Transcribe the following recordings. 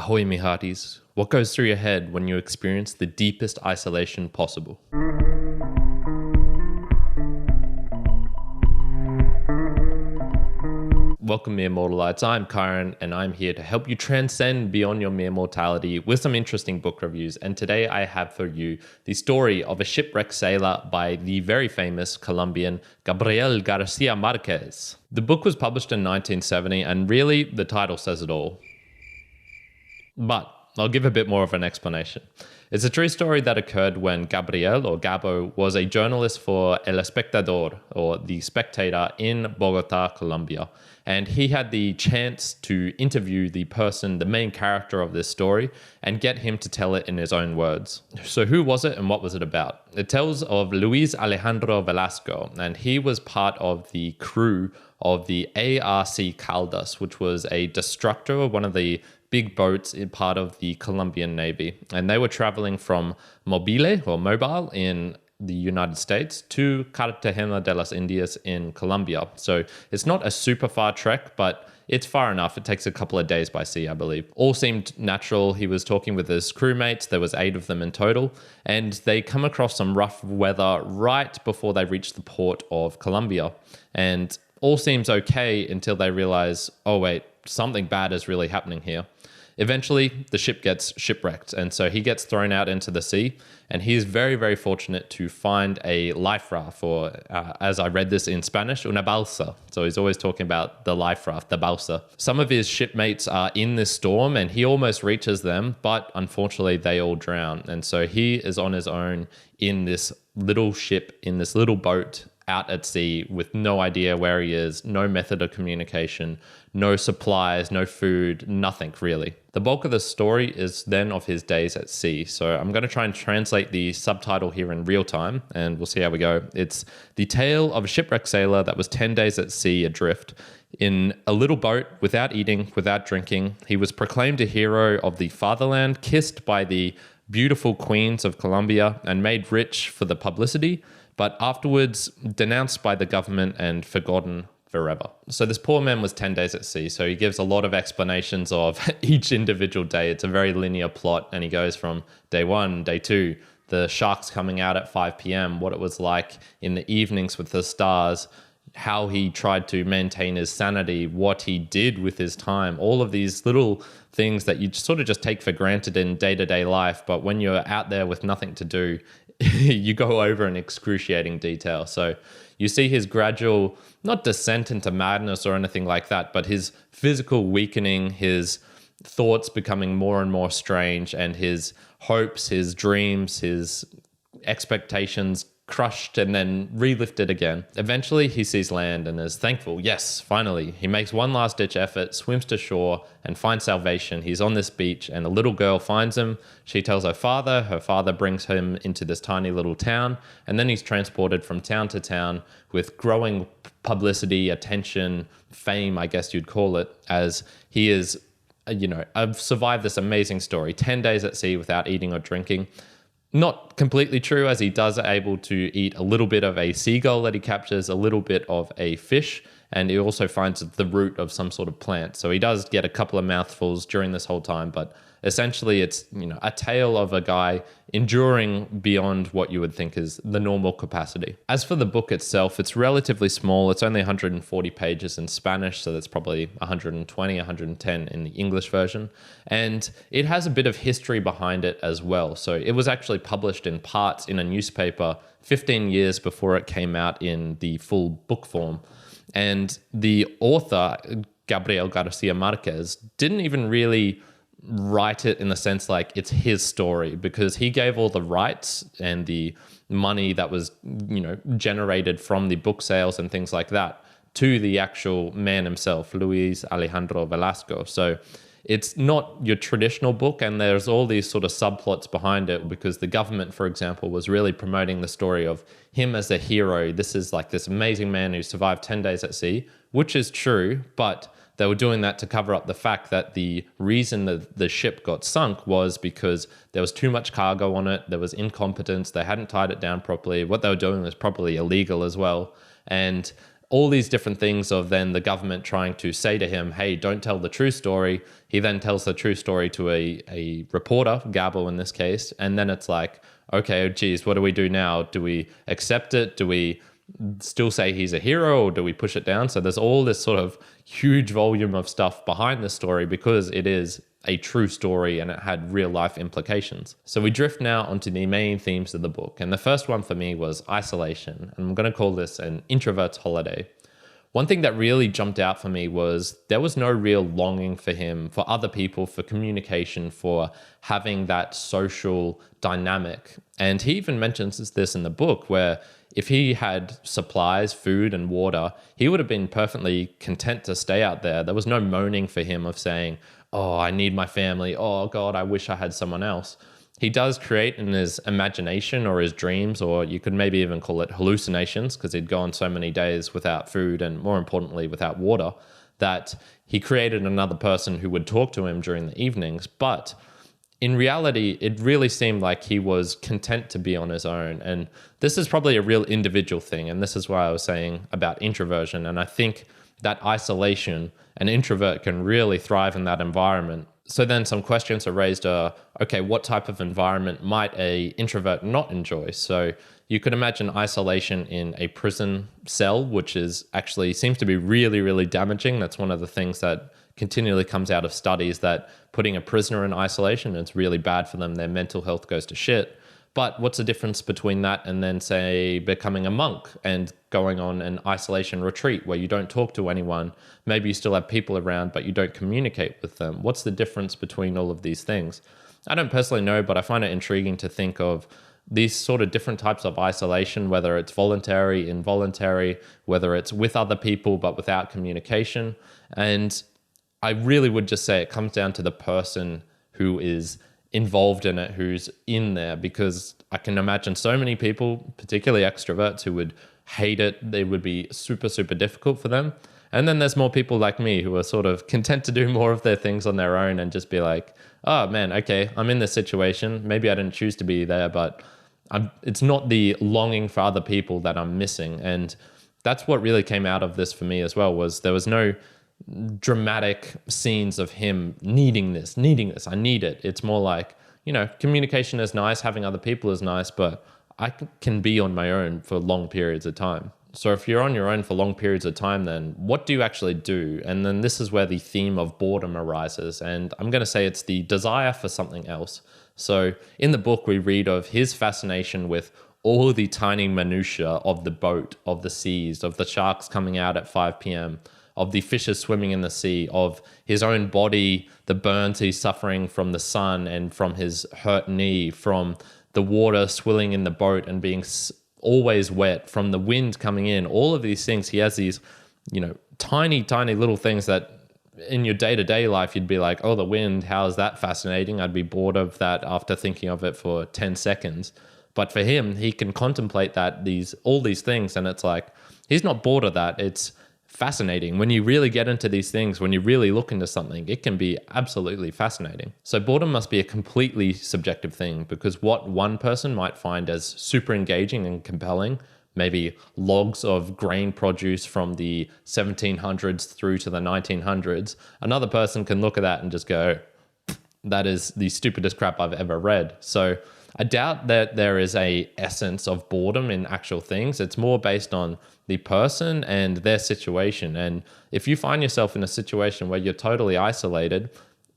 Ahoy, mi hearties. What goes through your head when you experience the deepest isolation possible? Welcome, mere mortalites. I'm Kyron, and I'm here to help you transcend beyond your mere mortality with some interesting book reviews. And today I have for you the story of a shipwrecked sailor by the very famous Colombian Gabriel García Márquez. The book was published in 1970, and really, the title says it all. But I'll give a bit more of an explanation. It's a true story that occurred when Gabriel, or Gabo, was a journalist for El Espectador, or The Spectator, in Bogotá, Colombia. And he had the chance to interview the main character of this story, and get him to tell it in his own words. So who was it and what was it about? It tells of Luis Alejandro Velasco, and he was part of the crew of the ARC Caldas, which was a destructor, one of the big boats in part of the Colombian Navy. And they were traveling from Mobile in the United States to Cartagena de las Indias in Colombia. So it's not a super far trek, but it's far enough. It takes a couple of days by sea, I believe. All seemed natural. He was talking with his crewmates. There was 8 of them in total. And they come across some rough weather right before they reach the port of Colombia. And all seems okay until they realize, oh wait, something bad is really happening here. Eventually, the ship gets shipwrecked, and so he gets thrown out into the sea, and he is very, very fortunate to find a life raft, or as I read this in Spanish, una balsa. So he's always talking about the life raft, the balsa. Some of his shipmates are in this storm, and he almost reaches them, but unfortunately, they all drown. And so he is on his own in this little ship, in this little boat, out at sea with no idea where he is, no method of communication, no supplies, no food, nothing really. The bulk of the story is then of his days at sea. So I'm going to try and translate the subtitle here in real time, and we'll see how we go. It's the tale of a shipwrecked sailor that was 10 days at sea adrift. In a little boat, without eating, without drinking, he was proclaimed a hero of the fatherland, kissed by the beautiful queens of Colombia, and made rich for the publicity, but afterwards denounced by the government and forgotten forever. So this poor man was 10 days at sea, so he gives a lot of explanations of each individual day. It's a very linear plot, and he goes from day 1, day 2, the sharks coming out at 5 p.m., what it was like in the evenings with the stars, how he tried to maintain his sanity, what he did with his time, all of these little things that you sort of just take for granted in day-to-day life, but when you're out there with nothing to do, you go over in excruciating detail. So you see his gradual, not descent into madness or anything like that, but his physical weakening, his thoughts becoming more and more strange, and his hopes, his dreams, his expectations crushed and then relifted again. Eventually, he sees land and is thankful. Yes, finally. He makes one last ditch effort, swims to shore, and finds salvation. He's on this beach, and a little girl finds him. She tells her father brings him into this tiny little town, and then he's transported from town to town with growing publicity, attention, fame, I guess you'd call it, as he is, I've survived this amazing story, 10 days at sea without eating or drinking. Not completely true, as he does able to eat a little bit of a seagull that he captures, a little bit of a fish, and he also finds the root of some sort of plant. So he does get a couple of mouthfuls during this whole time, but essentially it's, a tale of a guy enduring beyond what you would think is the normal capacity. As for the book itself, it's relatively small. It's only 140 pages in Spanish, so that's probably 120, 110 in the English version. And it has a bit of history behind it as well. So it was actually published in parts in a newspaper 15 years before it came out in the full book form. And the author, Gabriel García Márquez, didn't even really write it in the sense like it's his story, because he gave all the rights and the money that was, generated from the book sales and things like that to the actual man himself, Luis Alejandro Velasco. So it's not your traditional book, and there's all these sort of subplots behind it, because the government, for example, was really promoting the story of him as a hero. This is like this amazing man who survived 10 days at sea, which is true, but they were doing that to cover up the fact that the reason that the ship got sunk was because there was too much cargo on it, there was incompetence, they hadn't tied it down properly. What they were doing was probably illegal as well. And all these different things of then the government trying to say to him, hey, don't tell the true story. He then tells the true story to a reporter, Gabo in this case. And then it's like, okay, geez, what do we do now? Do we accept it? Do we still say he's a hero, or do we push it down? So there's all this sort of huge volume of stuff behind the story because it is a true story and it had real life implications. So we drift now onto the main themes of the book. And the first one for me was isolation. And I'm going to call this an introvert's holiday. One thing that really jumped out for me was there was no real longing for him, for other people, for communication, for having that social dynamic. And he even mentions this in the book where if he had supplies, food and water, he would have been perfectly content to stay out there. There was no moaning for him of saying, oh, I need my family. Oh God, I wish I had someone else. He does create in his imagination or his dreams, or you could maybe even call it hallucinations, because he'd gone so many days without food and more importantly, without water, that he created another person who would talk to him during the evenings. But in reality, it really seemed like he was content to be on his own. And this is probably a real individual thing. And this is why I was saying about introversion. And I think that isolation, an introvert can really thrive in that environment. So then some questions are raised, okay, what type of environment might a introvert not enjoy? So you could imagine isolation in a prison cell, which is actually seems to be really, really damaging. That's one of the things that continually comes out of studies, that putting a prisoner in isolation, it's really bad for them. Their mental health goes to shit. But what's the difference between that and then, say, becoming a monk and going on an isolation retreat where you don't talk to anyone? Maybe you still have people around, but you don't communicate with them. What's the difference between all of these things? I don't personally know, but I find it intriguing to think of these sort of different types of isolation, whether it's voluntary, involuntary, whether it's with other people but without communication. And I really would just say it comes down to the person who is involved in it, who's in there, because I can imagine so many people, particularly extroverts, who would hate it. They would be super, super difficult for them. And then there's more people like me who are sort of content to do more of their things on their own and just be like, oh man, okay, I'm in this situation. Maybe I didn't choose to be there, but it's not the longing for other people that I'm missing. And that's what really came out of this for me as well, was there was no dramatic scenes of him needing this, I need it. It's more like, communication is nice, having other people is nice, but I can be on my own for long periods of time. So if you're on your own for long periods of time, then what do you actually do? And then this is where the theme of boredom arises. And I'm going to say it's the desire for something else. So in the book, we read of his fascination with all the tiny minutiae of the boat, of the seas, of the sharks coming out at 5 p.m., of the fishes swimming in the sea, of his own body, the burns he's suffering from the sun and from his hurt knee, from the water swilling in the boat and being always wet, from the wind coming in, all of these things. He has these, tiny, tiny little things that in your day-to-day life, you'd be like, oh, the wind, how is that fascinating? I'd be bored of that after thinking of it for 10 seconds. But for him, he can contemplate all these things, and it's like, he's not bored of that. It's fascinating. When you really get into these things, when you really look into something, it can be absolutely fascinating. So boredom must be a completely subjective thing, because what one person might find as super engaging and compelling, maybe logs of grain produce from the 1700s through to the 1900s, another person can look at that and just go, that is the stupidest crap I've ever read. So I doubt that there is a essence of boredom in actual things. It's more based on the person and their situation. And if you find yourself in a situation where you're totally isolated,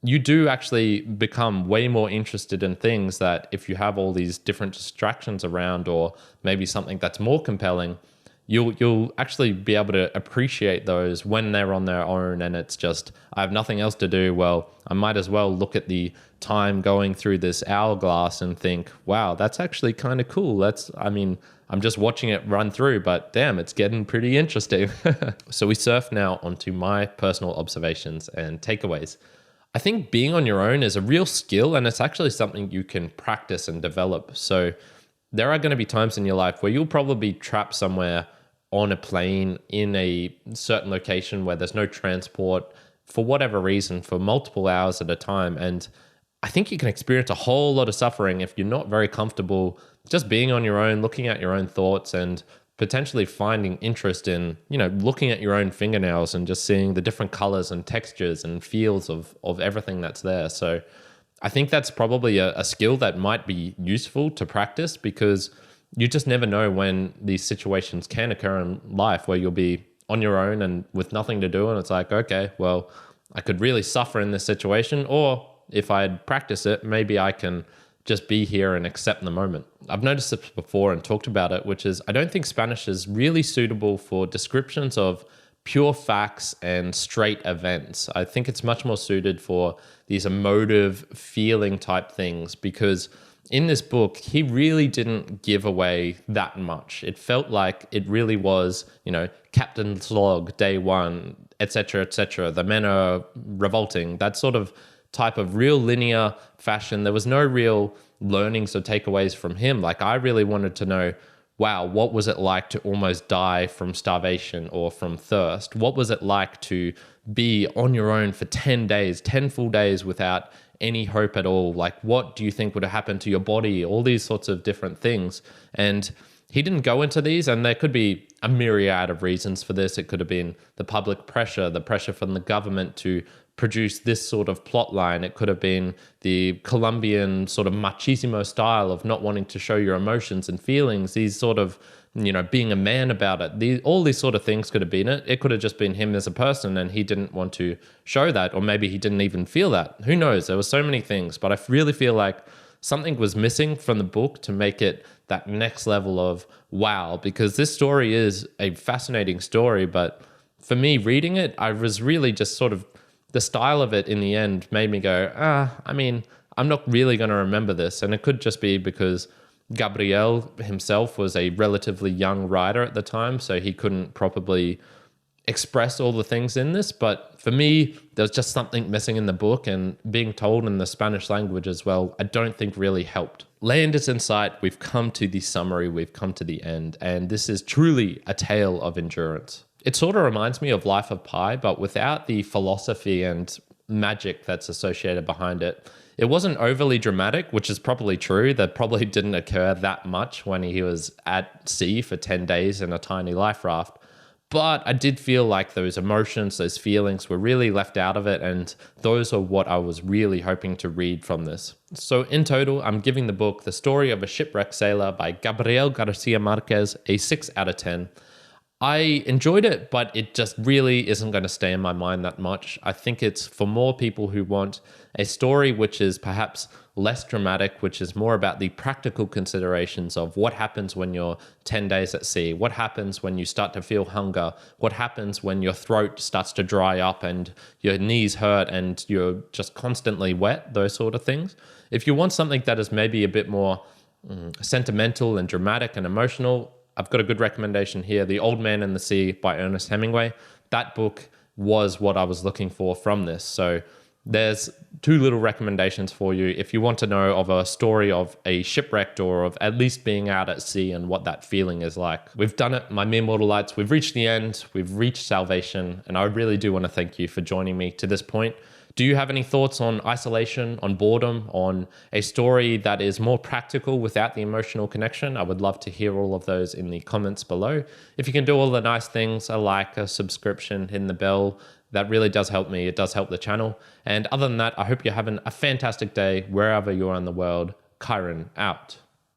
you do actually become way more interested in things that if you have all these different distractions around, or maybe something that's more compelling, you'll actually be able to appreciate those when they're on their own. And it's just, I have nothing else to do. Well, I might as well look at the time going through this hourglass and think, wow, that's actually kind of cool. I'm just watching it run through, but damn, it's getting pretty interesting. So we surf now onto my personal observations and takeaways. I think being on your own is a real skill, and it's actually something you can practice and develop. So there are going to be times in your life where you'll probably be trapped somewhere on a plane in a certain location where there's no transport for whatever reason for multiple hours at a time. And I think you can experience a whole lot of suffering if you're not very comfortable just being on your own, looking at your own thoughts and potentially finding interest in, looking at your own fingernails and just seeing the different colors and textures and feels of everything that's there. So I think that's probably a skill that might be useful to practice, because you just never know when these situations can occur in life where you'll be on your own and with nothing to do. And it's like, okay, well, I could really suffer in this situation, or if I'd practice it, maybe I can just be here and accept the moment. I've noticed this before and talked about it, which is I don't think Spanish is really suitable for descriptions of pure facts and straight events. I think it's much more suited for these emotive feeling type things, because in this book, he really didn't give away that much. It felt like it really was, Captain's log, day one, etc., etc. The men are revolting, that sort of type of real linear fashion. There was no real learnings or takeaways from him. Like, I really wanted to know, wow, what was it like to almost die from starvation or from thirst? What was it like to be on your own for 10 days, 10 full days without any hope at all? Like, what do you think would have happened to your body? All these sorts of different things. And he didn't go into these, and there could be a myriad of reasons for this. It could have been the public pressure, the pressure from the government to produce this sort of plot line. It could have been the Columbian sort of machismo style of not wanting to show your emotions and feelings, these sort of, being a man about it. All these sort of things could have been it. It could have just been him as a person, and he didn't want to show that, or maybe he didn't even feel that. Who knows? There were so many things, but I really feel like something was missing from the book to make it that next level of wow, because this story is a fascinating story. But for me, reading it, I was really just sort of, the style of it in the end made me go, I'm not really going to remember this. And it could just be because Gabriel himself was a relatively young writer at the time, so he couldn't properly express all the things in this. But for me, there's just something missing in the book, and being told in the Spanish language as well, I don't think really helped. Land is in sight. We've come to the summary. We've come to the end. And this is truly a tale of endurance. It sort of reminds me of Life of Pi, but without the philosophy and magic that's associated behind it. It wasn't overly dramatic, which is probably true. That probably didn't occur that much when he was at sea for 10 days in a tiny life raft. But I did feel like those emotions, those feelings were really left out of it, and those are what I was really hoping to read from this. So in total, I'm giving the book The Story of a Shipwrecked Sailor by Gabriel García Márquez a 6 out of 10. I enjoyed it, but it just really isn't going to stay in my mind that much. I think it's for more people who want a story which is perhaps less dramatic, which is more about the practical considerations of what happens when you're 10 days at sea, what happens when you start to feel hunger, what happens when your throat starts to dry up and your knees hurt and you're just constantly wet, those sort of things. If you want something that is maybe a bit more sentimental and dramatic and emotional, I've got a good recommendation here, The Old Man and the Sea by Ernest Hemingway. That book was what I was looking for from this. So there's 2 little recommendations for you if you want to know of a story of a shipwrecked, or of at least being out at sea and what that feeling is like. We've done it, my mere mortal lights. We've reached the end. We've reached salvation. And I really do want to thank you for joining me to this point. Do you have any thoughts on isolation, on boredom, on a story that is more practical without the emotional connection? I would love to hear all of those in the comments below. If you can do all the nice things, a like, a subscription, hitting the bell, that really does help me. It does help the channel. And other than that, I hope you're having a fantastic day wherever you are in the world. Kyron out.